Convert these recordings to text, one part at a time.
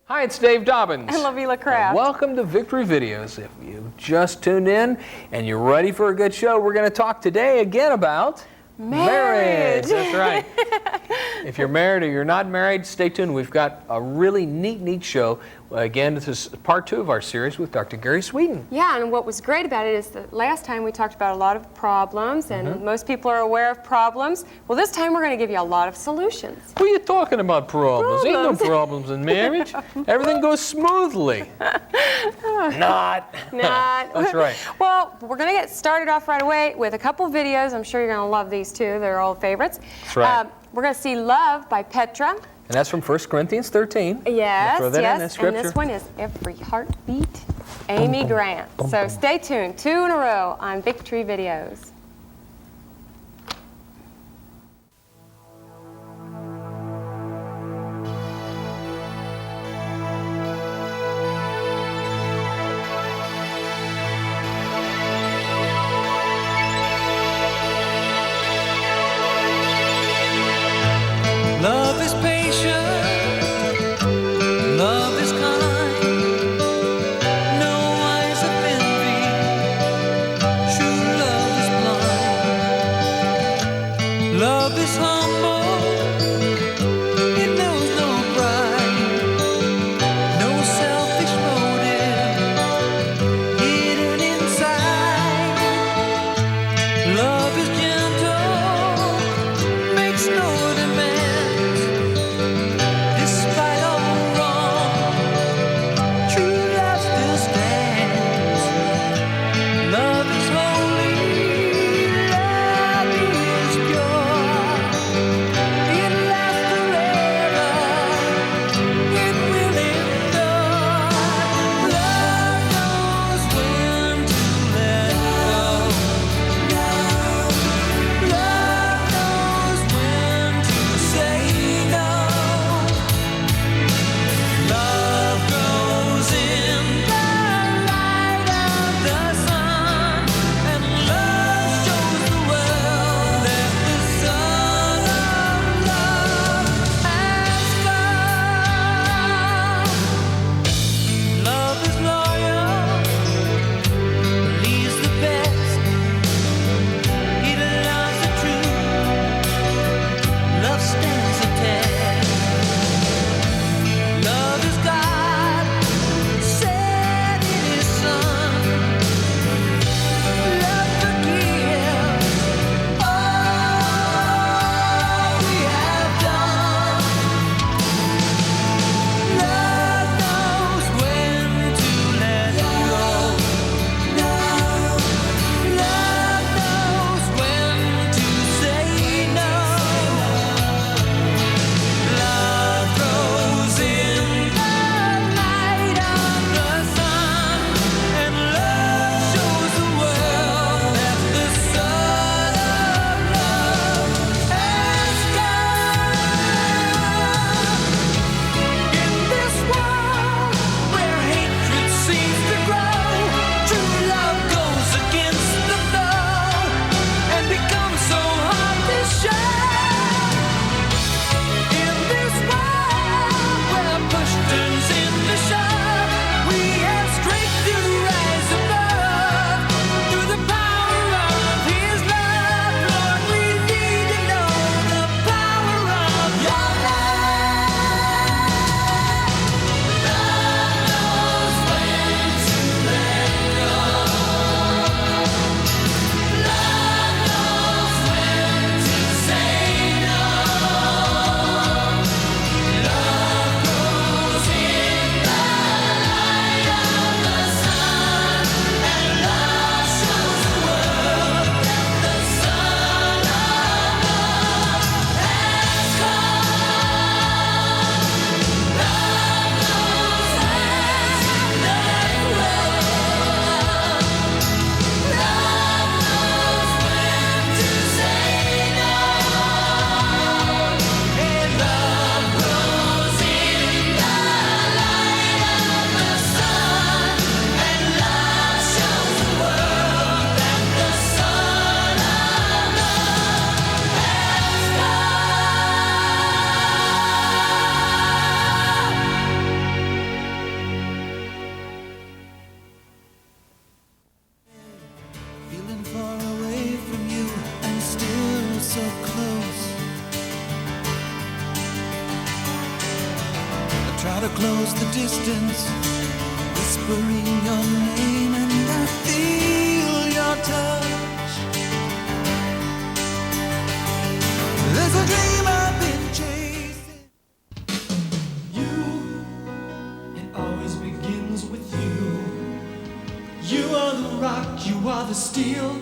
Hi, it's Dave Dobbins. And Lavila Craft. Welcome to Victory Videos. If you just tuned in and you're ready for a good show, we're going to talk today again about marriage. That's right. If you're married or you're not married, stay tuned. We've got a really neat show. Again, this is part 2 of our series with Dr. Gary Sweden. Yeah, and what was great about it is that last time we talked about a lot of problems, and most people are aware of problems. Well, this time we're going to give you a lot of solutions. What are you talking about problems? Ain't no problems in marriage. Everything goes smoothly. Not. That's right. Well, we're going to get started off right away with a couple videos. I'm sure you're going to love these too. They're old favorites. That's right. We're going to see Love by Petra. And that's from 1 Corinthians 13. Yes, Throw that in the and scripture. this one is Every Heartbeat, Amy Grant. So stay tuned, 2 in a row on Victory Videos. Love is patient, love is kind, no eyes of envy, true love is blind. try to close the distance, whispering your name, and I feel your touch. There's a dream I've been chasing. You, it always begins with you. You are the rock, you are the steel,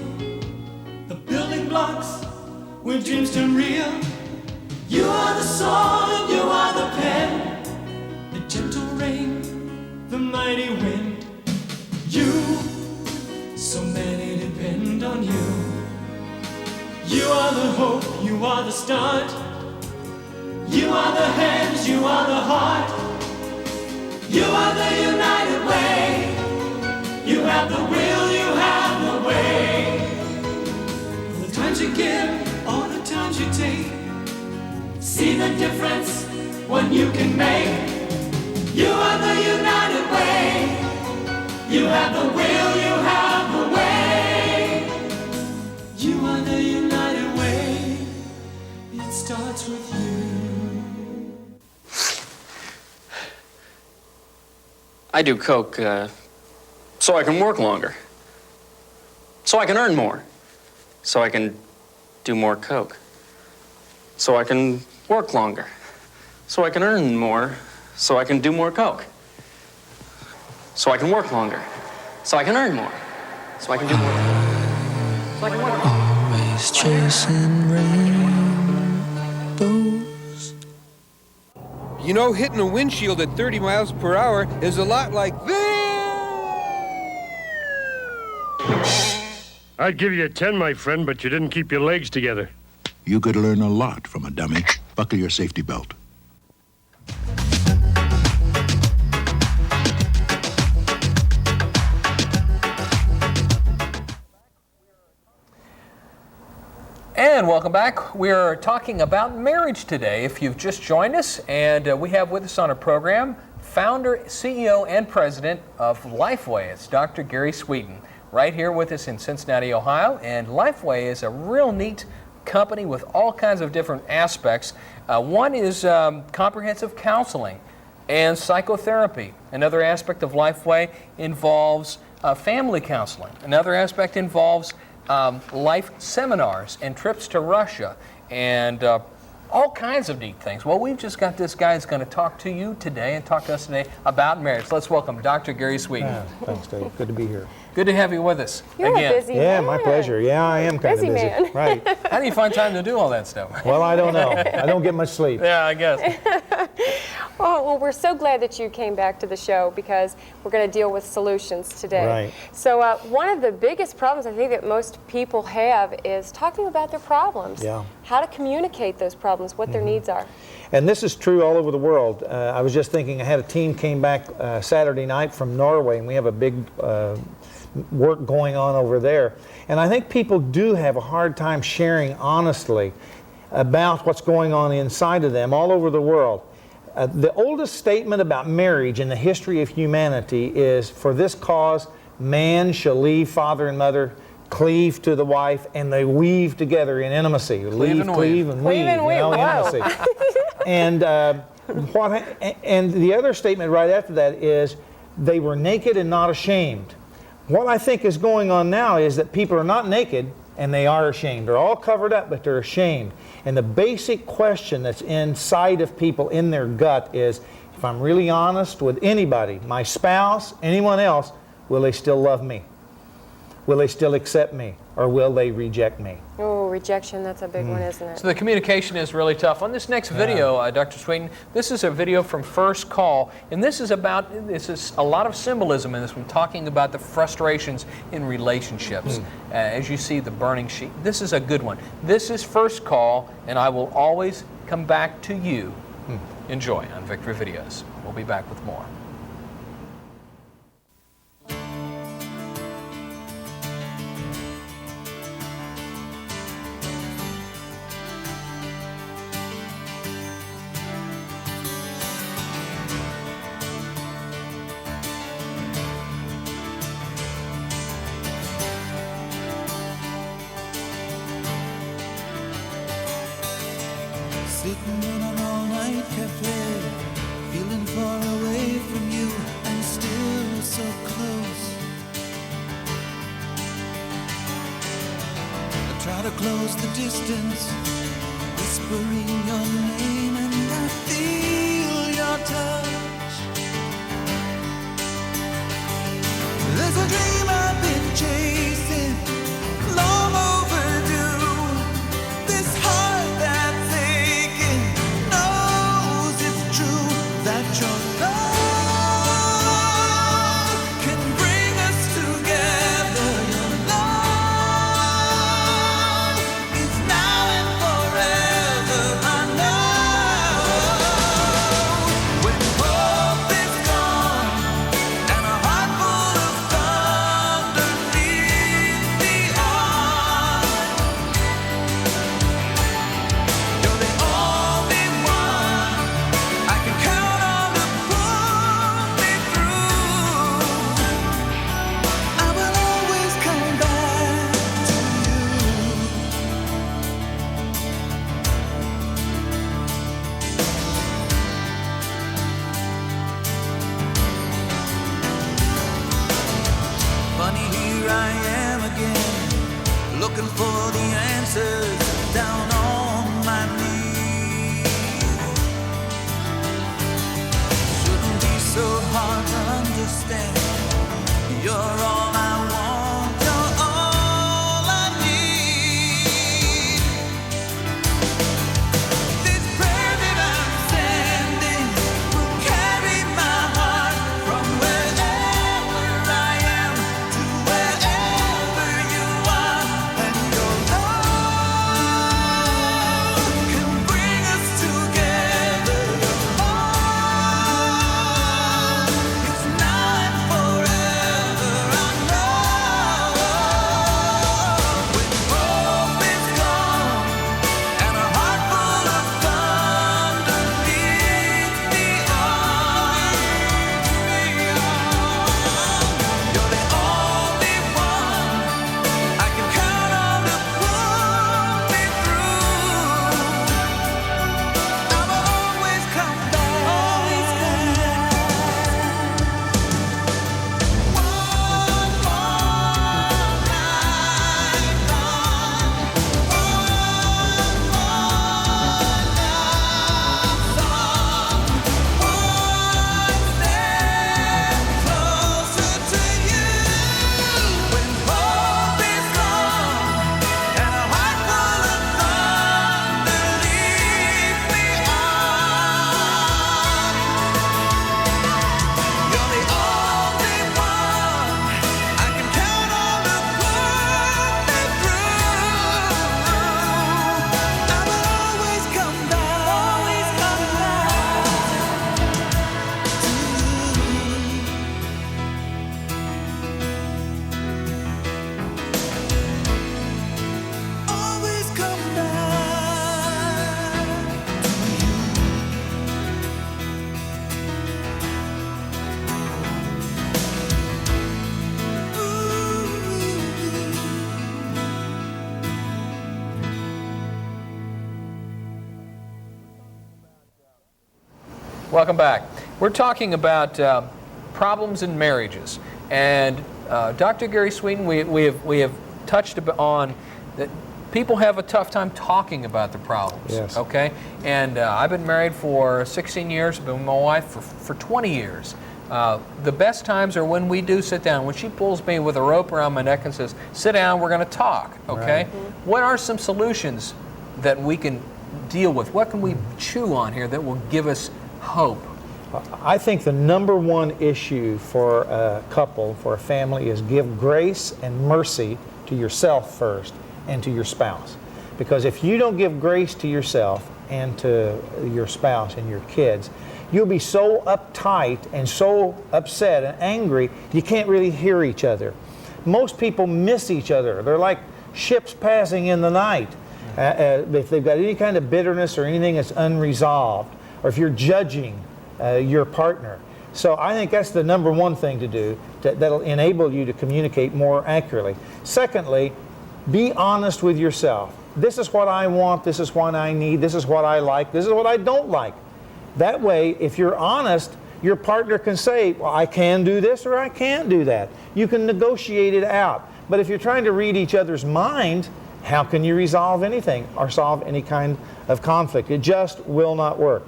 the building blocks where dreams turn real. You are the song, you are the pen, the gentle rain, the mighty wind. You, so many depend on you. You are the hope, you are the start. You are the hands, you are the heart. You are the united way. You have the will, you have the way. All the times you give, all the times you take, see the difference when you can make. You are the united way. You have the will, you have the way. You are the united way. It starts with you. I do coke so I can work longer, so I can earn more, so I can do more coke, so I can work longer, so I can earn more, so I can do more coke, so I can work longer, so I can earn more, so I can do more coke, so I can work longer. Always chasing rainbows. You know, hitting a windshield at 30 miles per hour is a lot like this. I'd give you a 10, my friend, but you didn't keep your legs together. You could learn a lot from a dummy. Buckle your safety belt. And welcome back. We're talking about marriage today. If you've just joined us, and we have with us on our program founder, CEO, and president of Lifeway. It's Dr. Gary Sweeten, right here with us in Cincinnati, Ohio. And Lifeway is a real neat company with all kinds of different aspects. One is comprehensive counseling and psychotherapy. Another aspect of Lifeway involves family counseling. Another aspect involves life seminars and trips to Russia and all kinds of neat things. Well, we've just got this guy who's going to talk to you today and talk to us today about marriage. Let's welcome Dr. Gary Sweeten. Thanks, Dave. Good to be here. Good to have you with us You're again. a busy Yeah, man. my pleasure. Yeah, I am kind of Busy busy. man. Right. How do you find time to do all that stuff? Well, I don't know. I don't get much sleep. Yeah, I guess. Well, we're so glad that you came back to the show because we're going to deal with solutions today. Right. So one of the biggest problems I think that most people have is talking about their problems. Yeah. How to communicate those problems, what their needs are. And this is true all over the world. I was just thinking, I had a team came back Saturday night from Norway, and we have a big work going on over there. And I think people do have a hard time sharing honestly about what's going on inside of them all over the world. The oldest statement about marriage in the history of humanity is, for this cause, man shall leave father and mother, cleave to the wife, and they weave together in intimacy. Cleave and weave. And Cleave and weave, wow. intimacy. And and the other statement right after that is, they were naked and not ashamed. What I think is going on now is that people are not naked and they are ashamed. They're all covered up, but they're ashamed. And the basic question that's inside of people in their gut is, if I'm really honest with anybody, my spouse, anyone else, will they still love me? Will they still accept me? Or will they reject me? Oh, rejection, that's a big one, isn't it? So the communication is really tough. On this next video, Dr. Sweeten, this is a video from First Call, and this is a lot of symbolism in this one, talking about the frustrations in relationships. As you see the burning sheet, this is a good one. This is First Call, and I will always come back to you. Enjoy on Victory Videos. We'll be back with more. Sitting in an all-night cafe, feeling for close the distance, whispering your name, and I feel your touch. There's a dream I've been chasing, long overdue. This heart that's aching knows it's true that your love can bring us together. Your love is now and forever. I know when hope is gone and a heart full of thunder leads me on. You're the only one I can count on to pull me through. I will always come back to you. Funny, here I am again, looking for the answers down on my knees. Shouldn't be so hard to understand. You're all I want, you're all I need. This prayer that I'm sending will carry my heart from wherever I am to wherever you are. And your love can bring us together. Your love is now and forever. I know when hope is gone and a heart full of thunder leads me on. You're the only one I can count on to pull me through. I will always come back. One more night long, one step closer to you. When hope is gone and a heart full of thunder leads me on. You're the only one I can count on to pull me through. I will always come back, always come back to you. Always come back to you. Welcome back. We're talking about problems in marriages, and Dr. Gary Sweeten, we have touched on that people have a tough time talking about the problems. Yes. Okay, and I've been married for 16 years. I've been with my wife for 20 years. The best times are when we do sit down. When she pulls me with a rope around my neck and says, "Sit down, we're going to talk." Okay. Right. What are some solutions that we can deal with? What can we chew on here that will give us hope? I think the number one issue for a couple, for a family, is give grace and mercy to yourself first and to your spouse. Because if you don't give grace to yourself and to your spouse and your kids, you'll be so uptight and so upset and angry, you can't really hear each other. Most people miss each other. They're like ships passing in the night. If they've got any kind of bitterness or anything that's unresolved, or if you're judging your partner. So I think that's the number one thing to do that'll enable you to communicate more accurately. Secondly, be honest with yourself. This is what I want, this is what I need, this is what I like, this is what I don't like. That way, if you're honest, your partner can say, well, I can do this or I can't do that. You can negotiate it out. But if you're trying to read each other's mind, how can you resolve anything or solve any kind of conflict? It just will not work.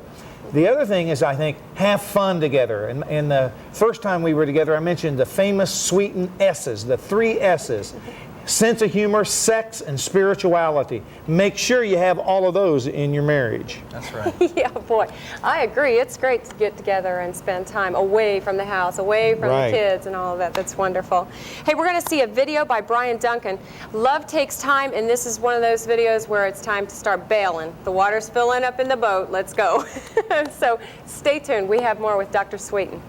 The other thing is, I think, have fun together. And the first time we were together, I mentioned the famous sweetened S's, the 3 S's. Sense of humor, sex, and spirituality. Make sure you have all of those in your marriage. That's right. Yeah, boy, I agree. It's great to get together and spend time away from the house, away from Right. the kids and all of that. That's wonderful. Hey, we're going to see a video by Brian Duncan. Love takes time, and this is one of those videos where it's time to start bailing. The water's filling up in the boat. Let's go. So stay tuned. We have more with Dr. Sweeten.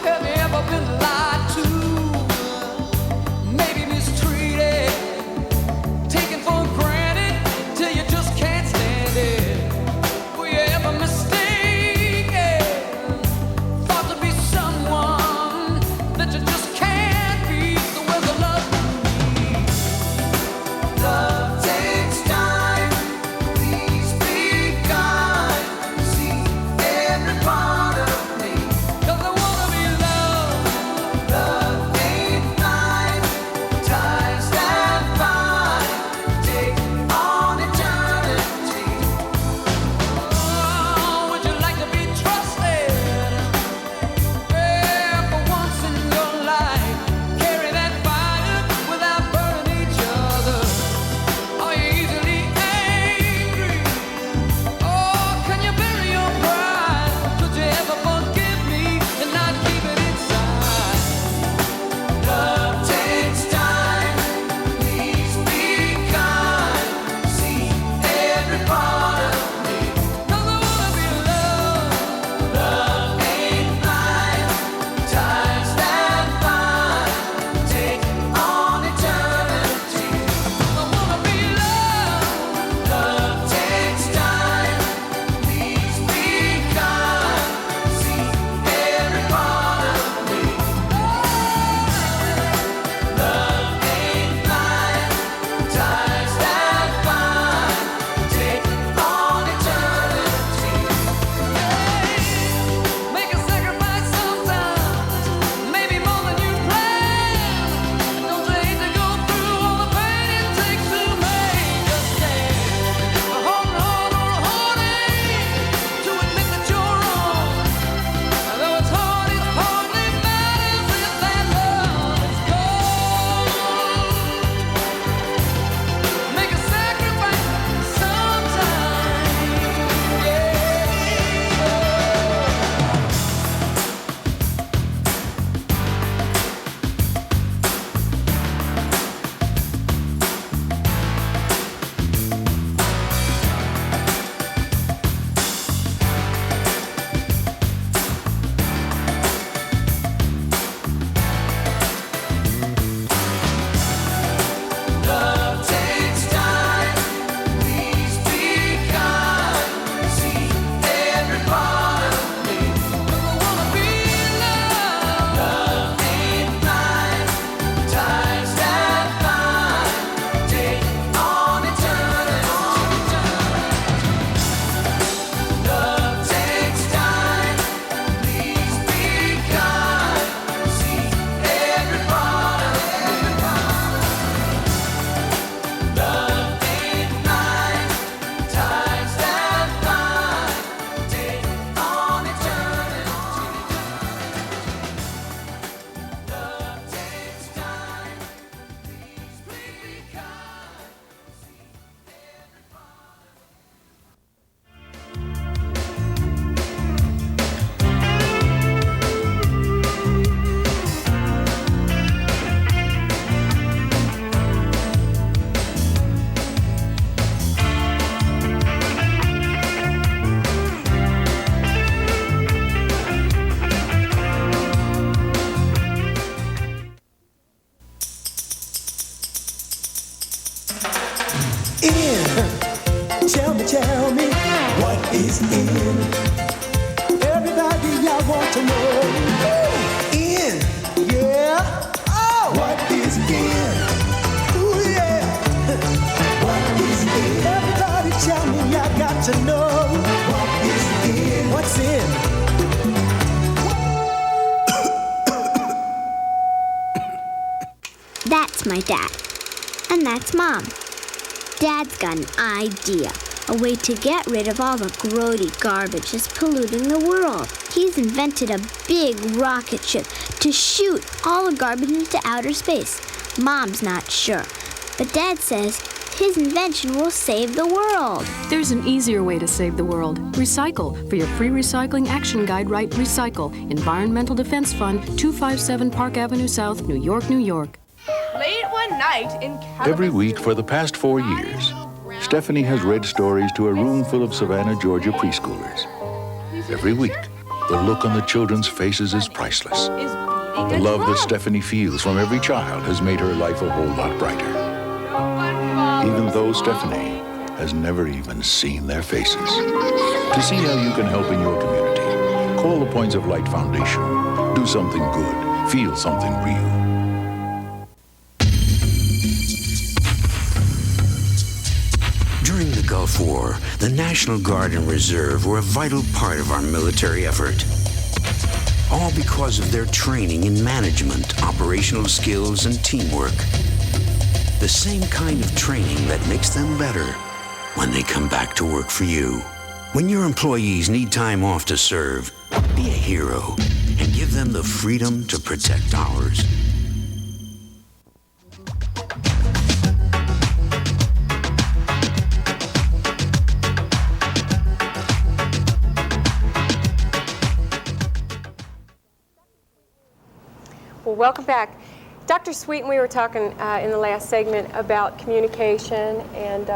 Have you ever been lied to? Maybe mistreated, taken for granted till you just can't stand it. Were you ever mistaken? Thought to be someone that you just can't be. So where's the love you need? Love takes time. Please be kind. See every part of me. 'Cause I wanna be loved. Love ain't mine. Times that fine. Take on eternity. Oh, would you like to be trusted? Yeah, for once in your life. Carry that fire without burning each other. Are you easily angry? Oh, can you bury your pride? Could you ever forgive me and not keep it inside? Love takes time. Please be kind. See every part of me. 'Cause I wanna be loved. Love ain't mine. Times that fine. Take on eternity. I wanna be loved. Love takes time. Please be kind. See every part of me. Love ain't mine. Times that fine. Take on eternity. Make a sacrifice sometimes. Maybe more than you planned. Don't you hate to go through all the pain it takes to make a stand? Holding on or holding to admit that you're wrong. Though it's hard, it hardly matters if that love is gone. Make a sacrifice sometimes. Yeah. Love takes time. Please be kind. See every part of me. 'Cause I wanna be loved. Love ain't mine. Times that fine. Take on eternity. Love takes time. Please be kind. See every part of me. Love ain't mine. Times that fine. Take on eternity. Love takes time. Please be kind. tell me, what is in? Everybody, I want to know. In, yeah. Oh, what is in? Ooh, yeah. What is in? Everybody, tell me, I got to know. What is in? What's in? That's my dad. And that's Mom. Dad's got an idea. A way to get rid of all the grody garbage that's polluting the world. He's invented a big rocket ship to shoot all the garbage into outer space. Mom's not sure, but Dad says his invention will save the world. There's an easier way to save the world. Recycle. For your free recycling action guide, write Recycle. Environmental Defense Fund, 257 Park Avenue South, New York, New York. Late one night in Every week for the past 4 years, Stephanie has read stories to a room full of Savannah, Georgia preschoolers. Every week, the look on the children's faces is priceless. The love that Stephanie feels from every child has made her life a whole lot brighter. Even though Stephanie has never even seen their faces. To see how you can help in your community, call the Points of Light Foundation. Do something good. Feel something real. During the Gulf War, the National Guard and Reserve were a vital part of our military effort. All because of their training in management, operational skills, and teamwork. The same kind of training that makes them better when they come back to work for you. When your employees need time off to serve, be a hero and give them the freedom to protect ours. Well, welcome back. Dr. Sweeten, we were talking in the last segment about communication and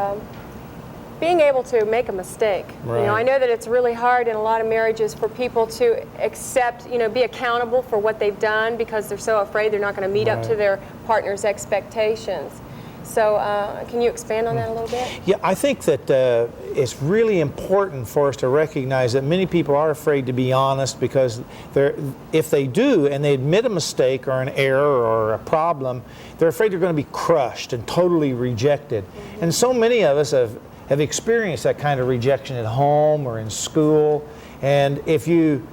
being able to make a mistake. Right. You know, I know that it's really hard in a lot of marriages for people to accept, you know, be accountable for what they've done because they're so afraid they're not going to meet up to their partner's expectations. So can you expand on that a little bit? Yeah, I think that it's really important for us to recognize that many people are afraid to be honest because if they do and they admit a mistake or an error or a problem, they're afraid they're going to be crushed and totally rejected. Mm-hmm. And so many of us have experienced that kind of rejection at home or in school. And if you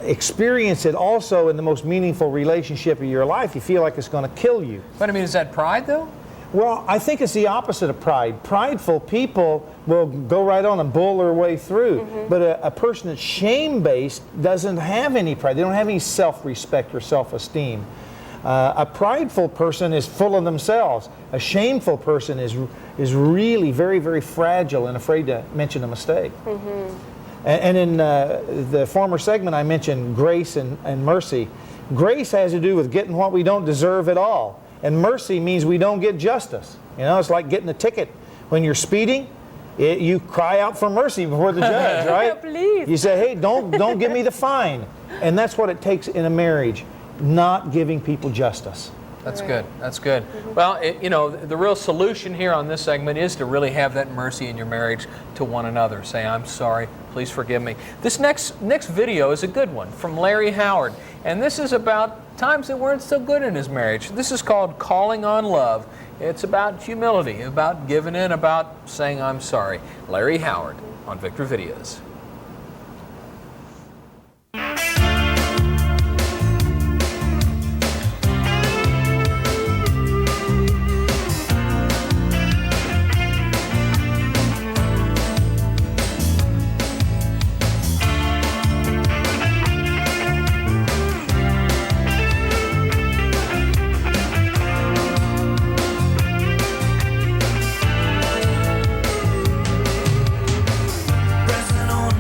experience it also in the most meaningful relationship of your life, you feel like it's going to kill you. But I mean, is that pride though? Well, I think it's the opposite of pride. Prideful people will go right on and bull their way through. Mm-hmm. But a person that's shame-based doesn't have any pride. They don't have any self-respect or self-esteem. A prideful person is full of themselves. A shameful person is really very, very fragile and afraid to mention a mistake. Mm-hmm. And in the former segment, I mentioned grace and mercy. Grace has to do with getting what we don't deserve at all. And mercy means we don't get justice. You know, it's like getting a ticket. When you're speeding, you cry out for mercy before the judge, right? Please. You say, hey, don't give me the fine. And that's what it takes in a marriage, not giving people justice. That's good. That's good. Mm-hmm. Well, you know, the real solution here on this segment is to really have that mercy in your marriage to one another. Say, I'm sorry. Please forgive me. This next video is a good one from Larry Howard. And this is about times that weren't so good in his marriage. This is called Calling on Love. It's about humility, about giving in, about saying I'm sorry. Larry Howard on Victor Videos. Resting on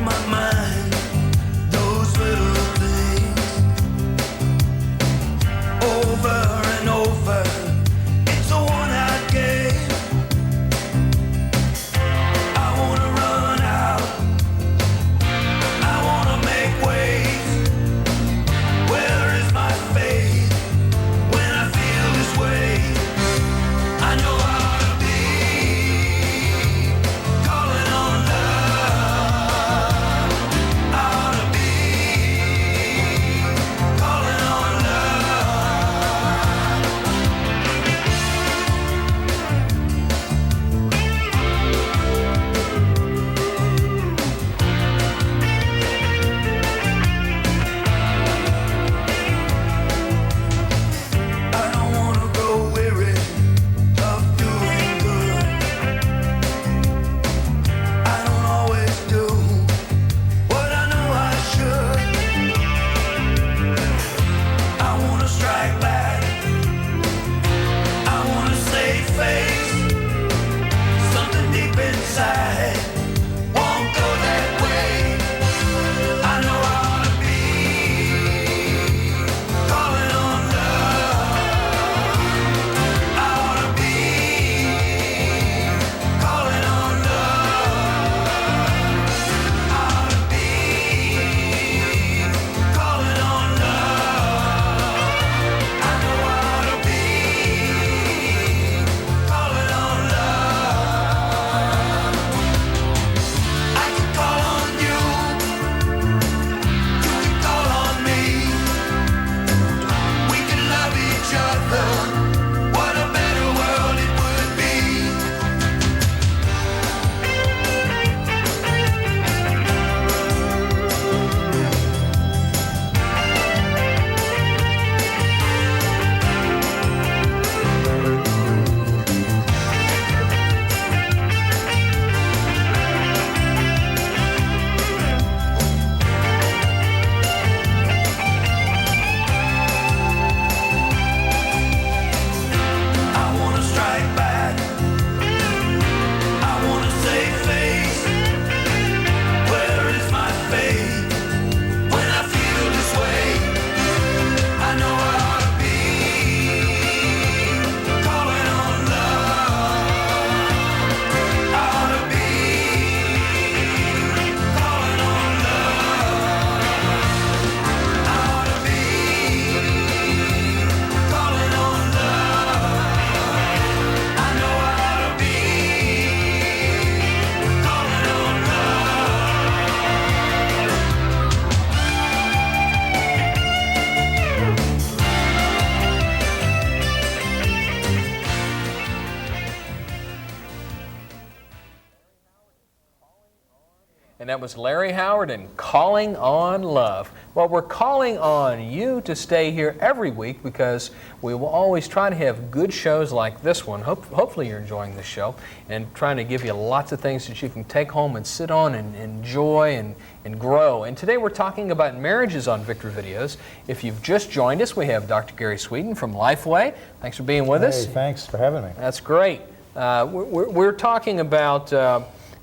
And that was Larry Howard and Calling on Love. Well, we're calling on you to stay here every week because we will always try to have good shows like this one. Hopefully you're enjoying this show and trying to give you lots of things that you can take home and sit on and enjoy and grow. And today we're talking about marriages on Victory Videos. If you've just joined us, we have Dr. Gary Sweden from Lifeway. Thanks for being with us. Thanks for having me. That's great. We're talking about,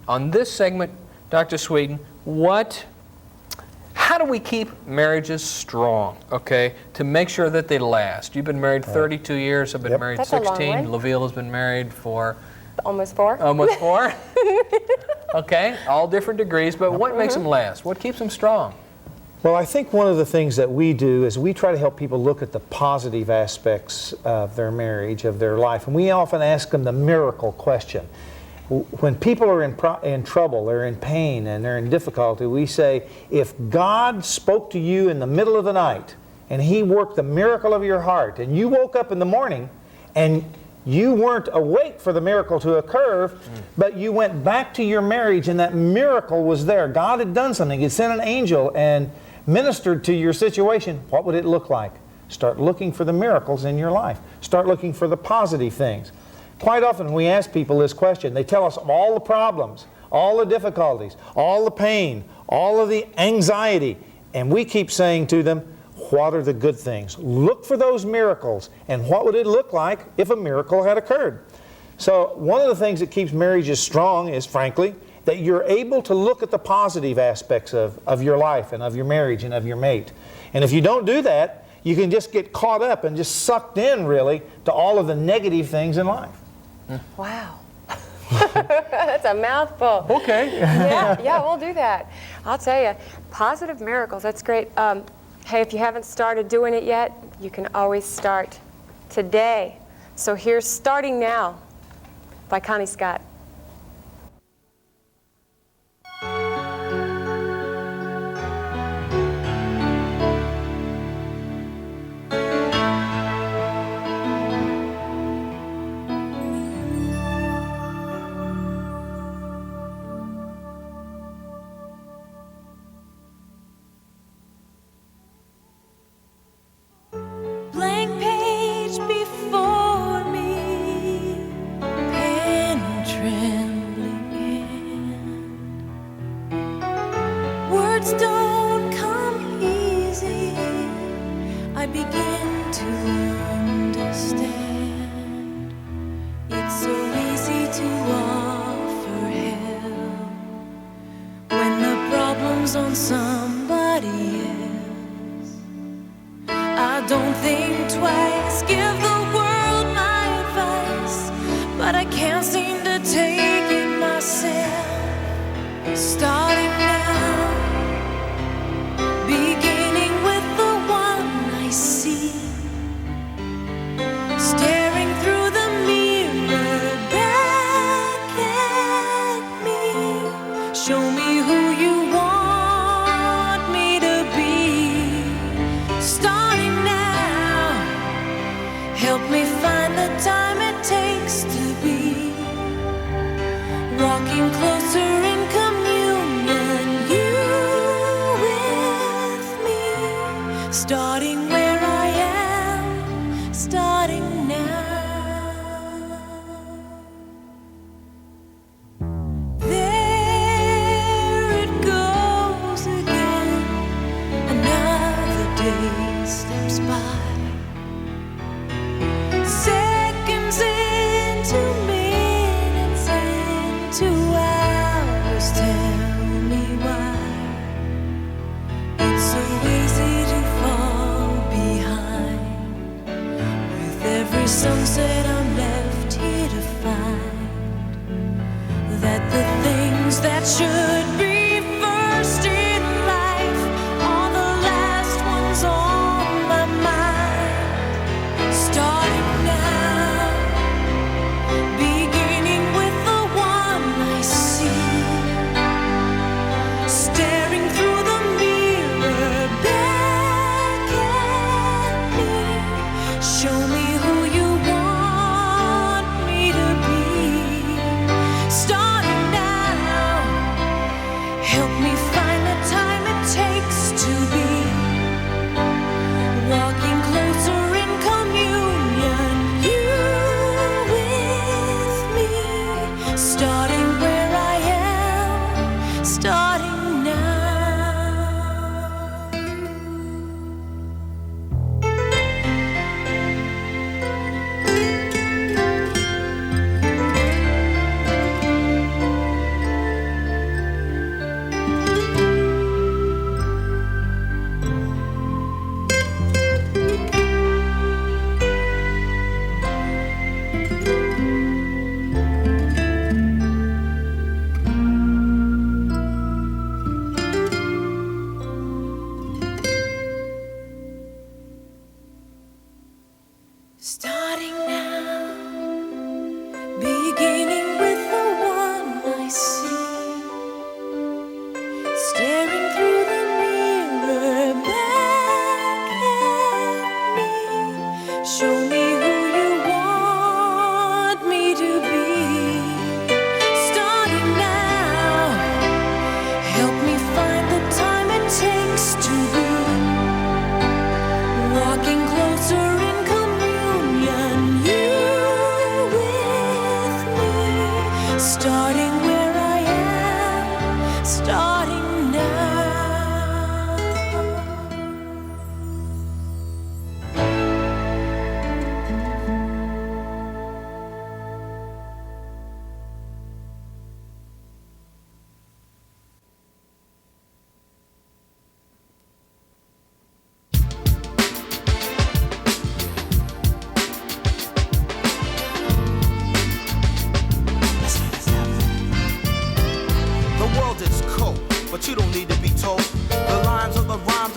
on this segment, Dr. Sweden, how do we keep marriages strong, okay, to make sure that they last? You've been married 32 years. I've been married That's a long 16. way. LaVille has been married for... Almost 4. Almost 4? Okay, all different degrees, but what makes them last? What keeps them strong? Well, I think one of the things that we do is we try to help people look at the positive aspects of their marriage, of their life, and we often ask them the miracle question. When people are in trouble, they're in pain, and they're in difficulty, we say, if God spoke to you in the middle of the night, and He worked the miracle of your heart, and you woke up in the morning, and you weren't awake for the miracle to occur, but you went back to your marriage, and that miracle was there. God had done something. He sent an angel and ministered to your situation. What would it look like? Start looking for the miracles in your life. Start looking for the positive things. Quite often when we ask people this question, they tell us all the problems, all the difficulties, all the pain, all of the anxiety, and we keep saying to them, what are the good things? Look for those miracles, and what would it look like if a miracle had occurred? So one of the things that keeps marriages strong is, frankly, that you're able to look at the positive aspects of your life and of your marriage and of your mate. And if you don't do that, you can just get caught up and just sucked in, really, to all of the negative things in life. Wow. That's a mouthful. Okay. Yeah, we'll do that. I'll tell you, positive miracles, that's great. Hey, if you haven't started doing it yet, you can always start today. So here's Starting Now by Connie Scott. Blank page before me, pen trembling hand. Words don't come easy, I begin to understand. It's so easy to offer help when the problem's on somebody else. I don't think twice, give the world my advice, but I can't seem to take it myself. Starting now, beginning with the one I see, staring through the mirror back at me. Show me who you want me to be. Starting now, help me find the time it takes to be walking closer in communion, you with me. Starting where I am, starting now. There it goes again, another day slips by. Seconds into minutes, into hours, tell me why. It's so easy to fall behind. With every sunset I'm left here to find that the things that should be first in life are the last ones on my mind. Starting now, beginning with the one I see, staring through the mirror back at me. Show me who you want me to be. Starting now,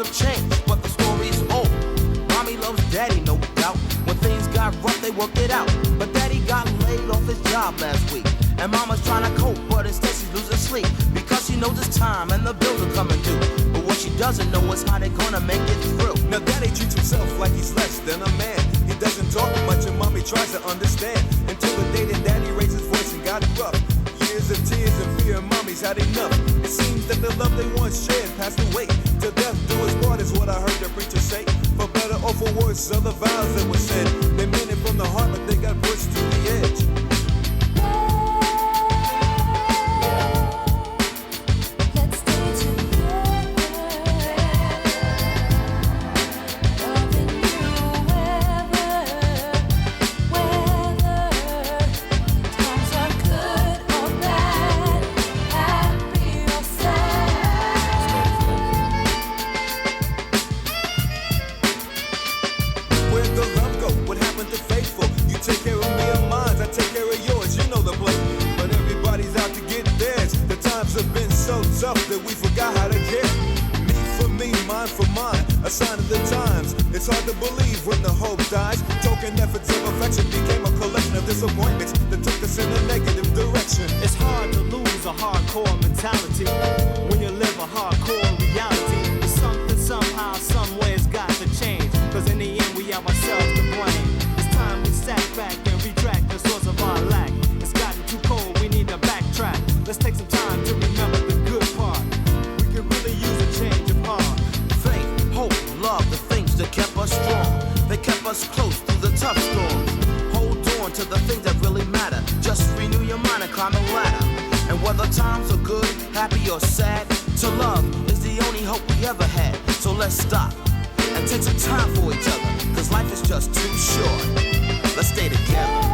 have changed, but the story's old. Mommy loves daddy, no doubt. When things got rough, they worked it out. But daddy got laid off his job last week. And mama's trying to cope, but instead she's losing sleep. Because she knows it's time and the bills are coming due. But what she doesn't know is how they're gonna make it through. Now daddy treats himself like he's less than a man. He doesn't talk much and mommy tries to understand. Until the day that daddy raised his voice and got rough. Years of tears and fear, mommy's had enough. It seems that the love they once shared passed away. To death do his part is what I heard the preacher say. For better or for worse, are the vows that were said. They meant it from the heart, but they got pushed to the edge. That we forgot how to care. Me for me, mine for mine. A sign of the times. It's hard to believe when the hope dies. Token efforts of affection became a collection of disappointments that took us in a negative direction. It's hard to lose a hardcore mentality when you live a hardcore reality. But something somehow, somewhere's got to change. Cause in the end we have ourselves to blame. It's time we sat back and retract the source of our lack. It's gotten too cold, we need to backtrack. Let's take some time to remember the good part. We could really use a change of heart. Faith, hope, love, the things that kept us strong. They kept us close through the tough storms. Hold on to the things that really matter. Just renew your mind and climb a ladder. And whether times are good, happy or sad, to love is the only hope we ever had. So let's stop and take some time for each other. Cause life is just too short. Let's stay together.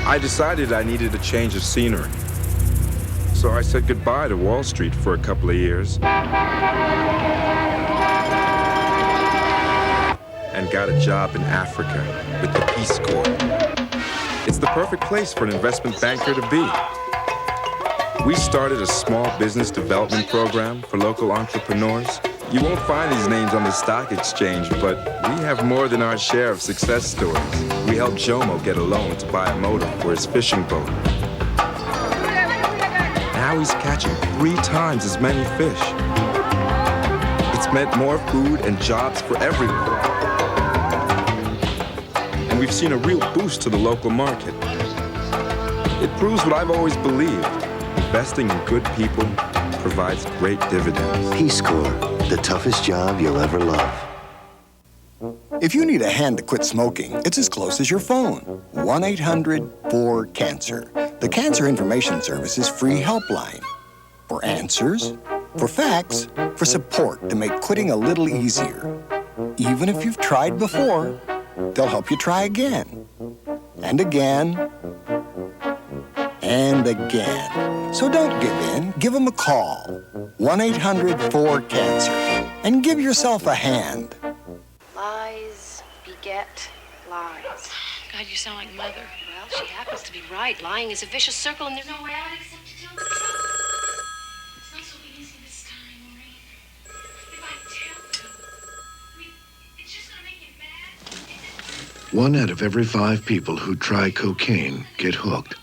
I decided I needed a change of scenery. So I said goodbye to Wall Street for a couple of years and got a job in Africa with the Peace Corps. It's the perfect place for an investment banker to be. We started a small business development program for local entrepreneurs. You won't find these names on the stock exchange, but we have more than our share of success stories. We helped Jomo get a loan to buy a motor for his fishing boat. Now he's catching 3 times as many fish. It's It's meant more food and jobs for everyone. And we've seen a real boost to the local market. It proves what I've always believed. Investing in good people provides great dividends. Peace Corps, the toughest job you'll ever love. If you need a hand to quit smoking, it's as close as your phone. 1-800-4-CANCER. The Cancer Information Service's free helpline. For answers, for facts, for support to make quitting a little easier. Even if you've tried before, they'll help you try again. And again. And again. So don't give in. Give them a call. 1-800-4-CANCER. And give yourself a hand. Lies beget lies. God, you sound like Mother. Well, she happens to be right. Lying is a vicious circle, and there's no way out except to tell the truth. It's not so easy this time, Maureen. If I tell you, it's just gonna make you mad. 1 out of every 5 people who try cocaine get hooked.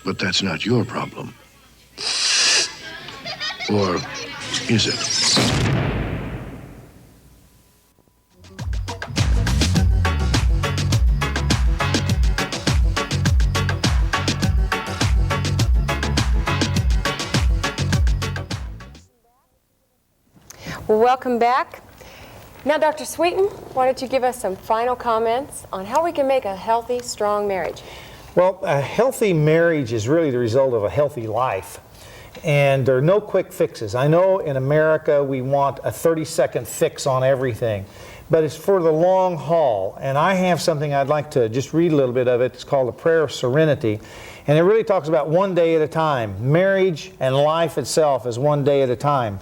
But that's not your problem. Or is it? Welcome back. Now, Dr. Sweeten, why don't you give us some final comments on how we can make a healthy, strong marriage? Well, a healthy marriage is really the result of a healthy life. And there are no quick fixes. I know in America we want a 30-second fix on everything, but it's for the long haul. And I have something I'd like to just read a little bit of it. It's called the Prayer of Serenity. And it really talks about one day at a time. Marriage and life itself is one day at a time.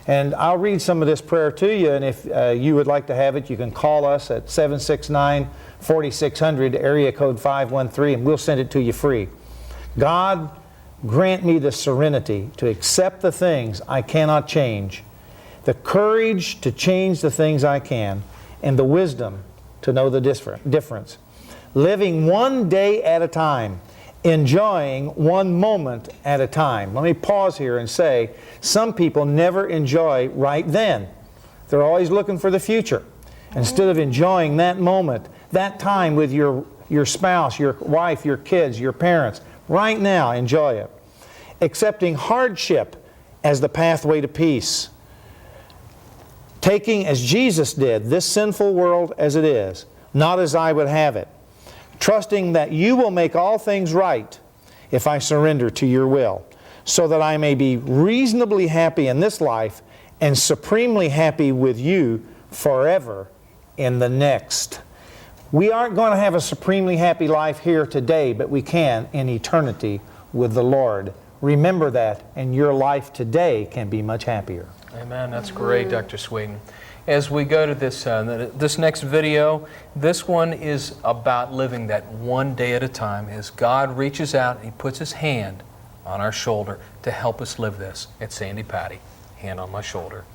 And I'll read some of this prayer to you, and if you would like to have it, you can call us at 769-4600, area code 513, and we'll send it to you free. God, grant me the serenity to accept the things I cannot change, the courage to change the things I can, and the wisdom to know the difference. Living one day at a time, enjoying one moment at a time. Let me pause here and say, some people never enjoy right then. They're always looking for the future. Instead of enjoying that moment, that time with your spouse, your wife, your kids, your parents, right now, enjoy it. Accepting hardship as the pathway to peace. Taking, as Jesus did, this sinful world as it is, not as I would have it. Trusting that you will make all things right if I surrender to your will, so that I may be reasonably happy in this life and supremely happy with you forever in the next. We aren't going to have a supremely happy life here today, but we can in eternity with the Lord. Remember that, and your life today can be much happier. Amen. That's great, Dr. Sweeten. As we go to this next video, this one is about living that one day at a time as God reaches out and He puts His hand on our shoulder to help us live this. It's Sandy Patty, hand on my shoulder.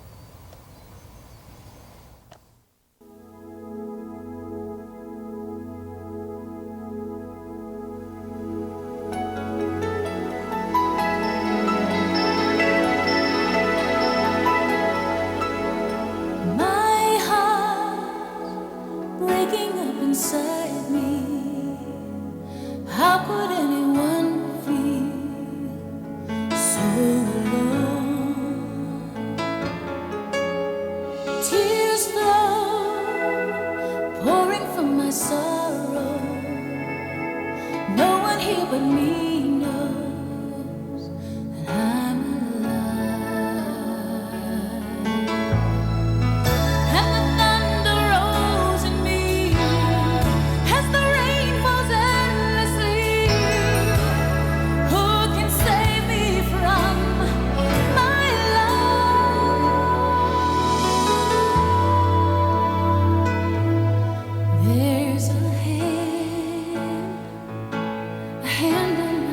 There's a hand on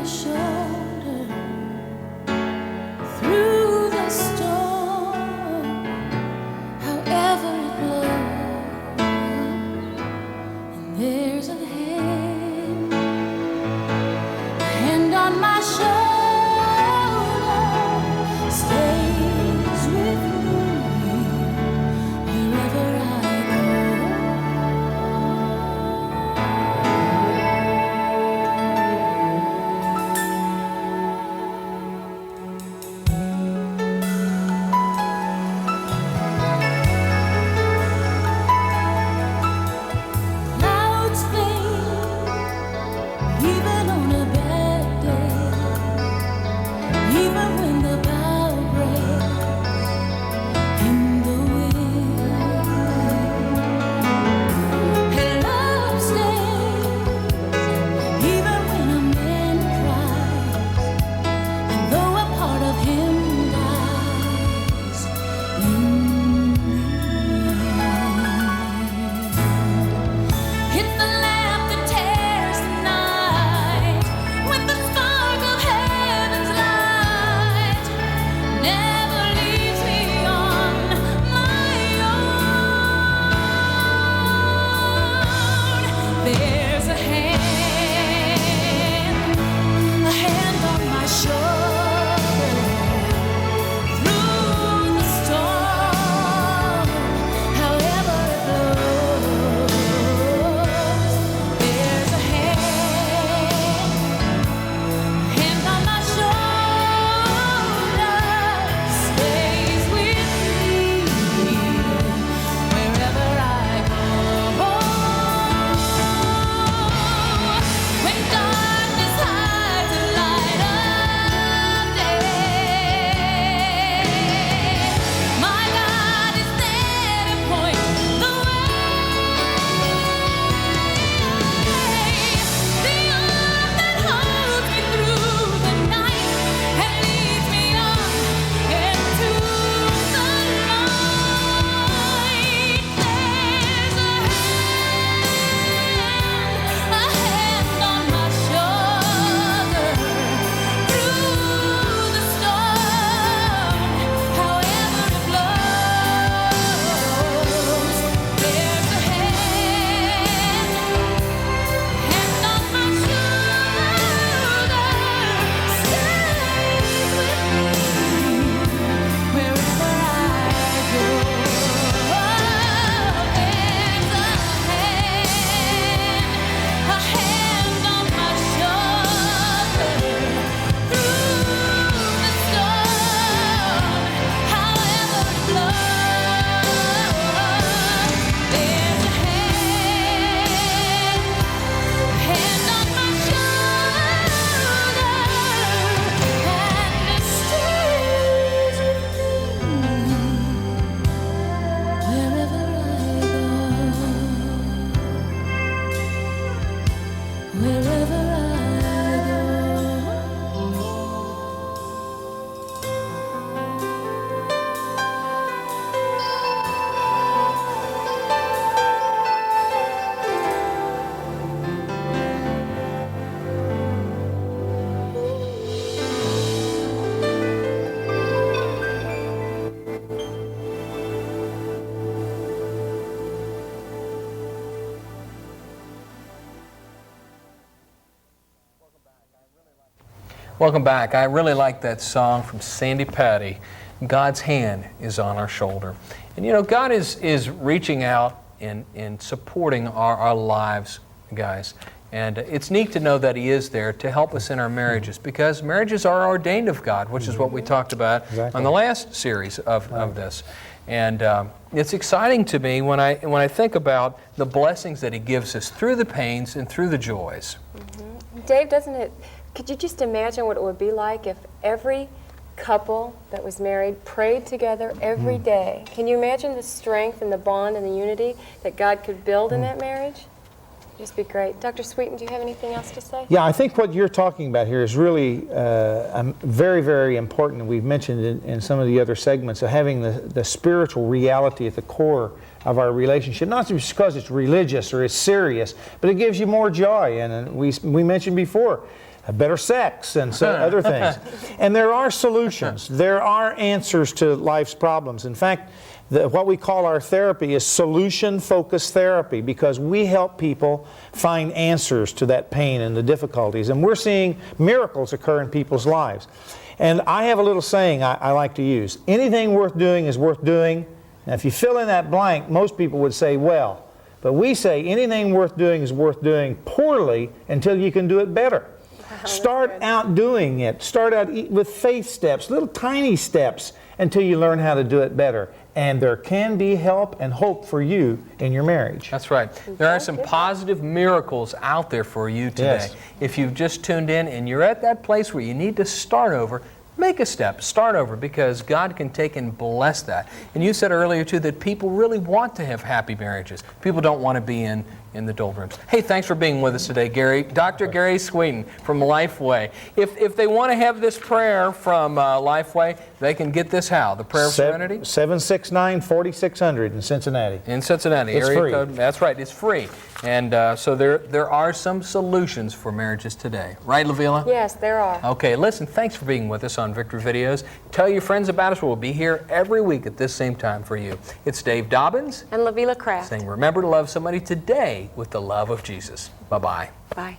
Welcome back. I really like that song from Sandy Patty, God's Hand is on Our Shoulder. And you know, God is reaching out and supporting our lives, guys. And it's neat to know that He is there to help us in our marriages, because marriages are ordained of God, which is what we talked about on the last series of this. And it's exciting to me when I think about the blessings that He gives us through the pains and through the joys. Dave, could you just imagine what it would be like if every couple that was married prayed together every day? Can you imagine the strength and the bond and the unity that God could build in that marriage? Just be great. Dr. Sweeten, do you have anything else to say? Yeah, I think what you're talking about here is really very, very important. We've mentioned in some of the other segments of having the spiritual reality at the core of our relationship, not just because it's religious or it's serious, but it gives you more joy. And we mentioned before, better sex and so other things. And there are solutions. There are answers to life's problems. In fact, what we call our therapy is solution-focused therapy, because we help people find answers to that pain and the difficulties. And we're seeing miracles occur in people's lives. And I have a little saying I like to use. Anything worth doing is worth doing. Now, if you fill in that blank, most people would say, well. But we say anything worth doing is worth doing poorly until you can do it better. Start out doing it. Start out with faith steps, little tiny steps, until you learn how to do it better. And there can be help and hope for you in your marriage. That's right. There are some positive miracles out there for you today. Yes. If you've just tuned in and you're at that place where you need to start over, make a step, start over, because God can take and bless that. And you said earlier, too, that people really want to have happy marriages. People don't want to be in the doldrums. Hey, thanks for being with us today, Gary. Dr. Gary Sweeten from Lifeway. If they want to have this prayer from Lifeway, they can get this how? The Prayer of Serenity? 769-4600 in Cincinnati. In Cincinnati. It's area free. Code, that's right, it's free. And so there are some solutions for marriages today. Right, Lavila? Yes, there are. Okay, listen, thanks for being with us on Victory Videos. Tell your friends about us. We'll be here every week at this same time for you. It's Dave Dobbins and Lavila Kraft saying, remember to love somebody today with the love of Jesus. Bye-bye. Bye.